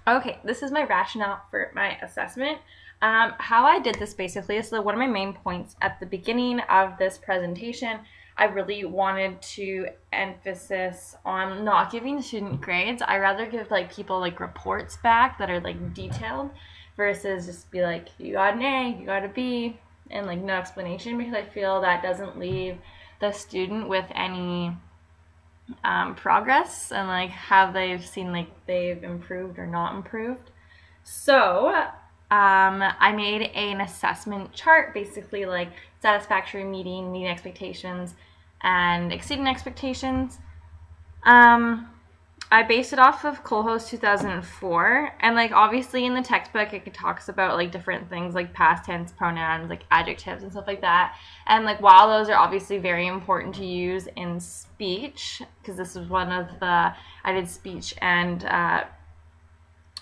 Okay, this is my rationale for my assessment. How I did this basically is one of my main points at the beginning of this presentation. I really wanted to emphasis on not giving student grades. I rather give people reports back that are detailed versus just be like, you got an A, you got a B, and no explanation, because I feel that doesn't leave the student with any progress and how they've seen they've improved or not improved. So I made an assessment chart, basically satisfactory, meeting expectations, and exceeding expectations. I based it off of Kohl's 2004, and obviously in the textbook it talks about different things like past tense pronouns, adjectives and stuff like that. And while those are obviously very important to use in speech, because this was one of the I did speech and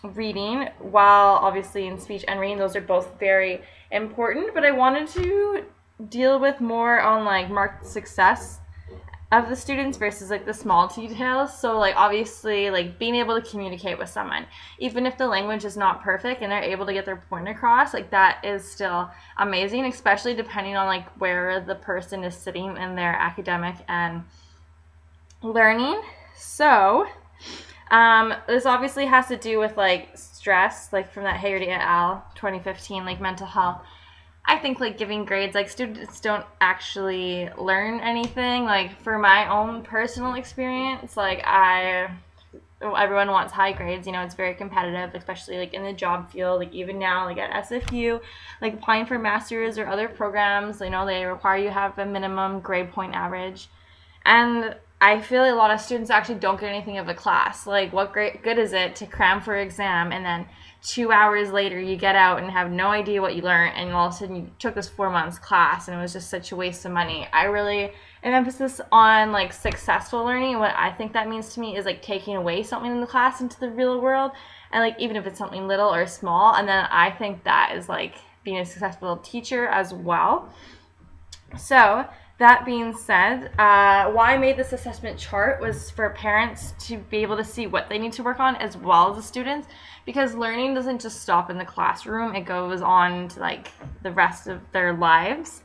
reading, while obviously in speech and reading those are both very important, but I wanted to deal with more on marked success of the students versus the small details. So obviously being able to communicate with someone, even if the language is not perfect and they're able to get their point across, that is still amazing, especially depending on where the person is sitting in their academic and learning. So this obviously has to do with stress, from that Haggerty et al. 2015, mental health. I think giving grades, students don't actually learn anything. For my own personal experience, everyone wants high grades. It's very competitive, especially in the job field. Even now, at SFU, applying for masters or other programs, they require you have a minimum grade point average. And I feel a lot of students actually don't get anything of a class. What good is it to cram for an exam and then 2 hours later you get out and have no idea what you learned, and all of a sudden you took this 4 months class and it was just such a waste of money. I really am emphasis on successful learning. What I think that means to me is taking away something in the class into the real world, and even if it's something little or small, and then I think that is being a successful teacher as well. So that being said, why I made this assessment chart was for parents to be able to see what they need to work on as well as the students, because learning doesn't just stop in the classroom. It goes on to the rest of their lives.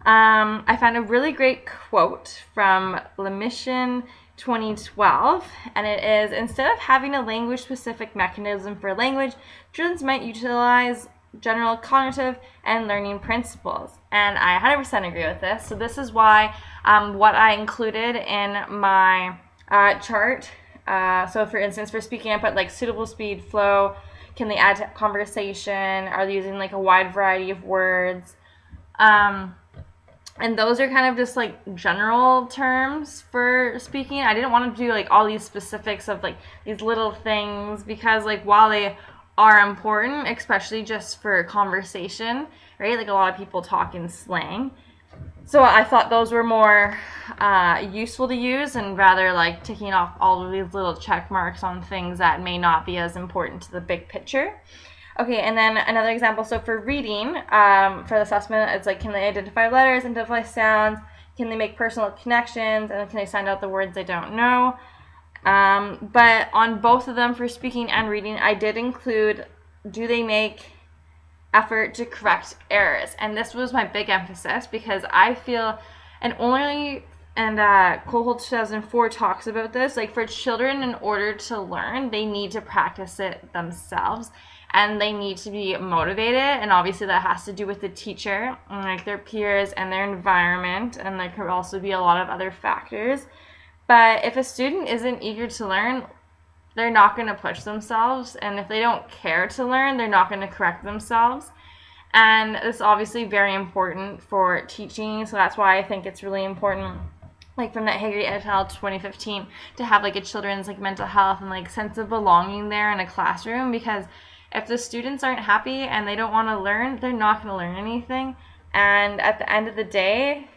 I found a really great quote from Mission 2012, and it is, instead of having a language-specific mechanism for language, students might utilize general cognitive and learning principles. And I 100% agree with this. So this is why what I included in my chart. So for instance, for speaking, I put suitable speed, flow, can they add to conversation, are they using a wide variety of words, and those are kind of just general terms for speaking. I didn't want to do all these specifics of these little things, because while they are important, especially just for conversation, right? A lot of people talk in slang. So I thought those were more useful to use, and rather ticking off all of these little check marks on things that may not be as important to the big picture. Okay, and then another example. So for reading, for the assessment, it's can they identify letters, identify sounds, can they make personal connections, and can they sound out the words they don't know. But on both of them, for speaking and reading, I did include, do they make effort to correct errors? And this was my big emphasis, because I feel, and Kohl's 2004 talks about this, for children, in order to learn, they need to practice it themselves, and they need to be motivated, and obviously that has to do with the teacher, and their peers and their environment, and there could also be a lot of other factors. But if a student isn't eager to learn, they're not going to push themselves. And if they don't care to learn, they're not going to correct themselves. And this is obviously very important for teaching. So that's why I think it's really important, from that Haggerty et al. 2015, to have a children's mental health and sense of belonging there in a classroom. Because if the students aren't happy and they don't want to learn, they're not going to learn anything. And at the end of the day,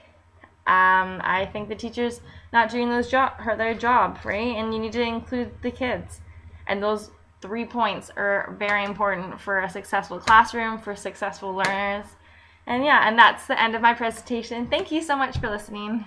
I think the teacher's not doing their job, right? And you need to include the kids. And those 3 points are very important for a successful classroom, for successful learners. And yeah, and that's the end of my presentation. Thank you so much for listening.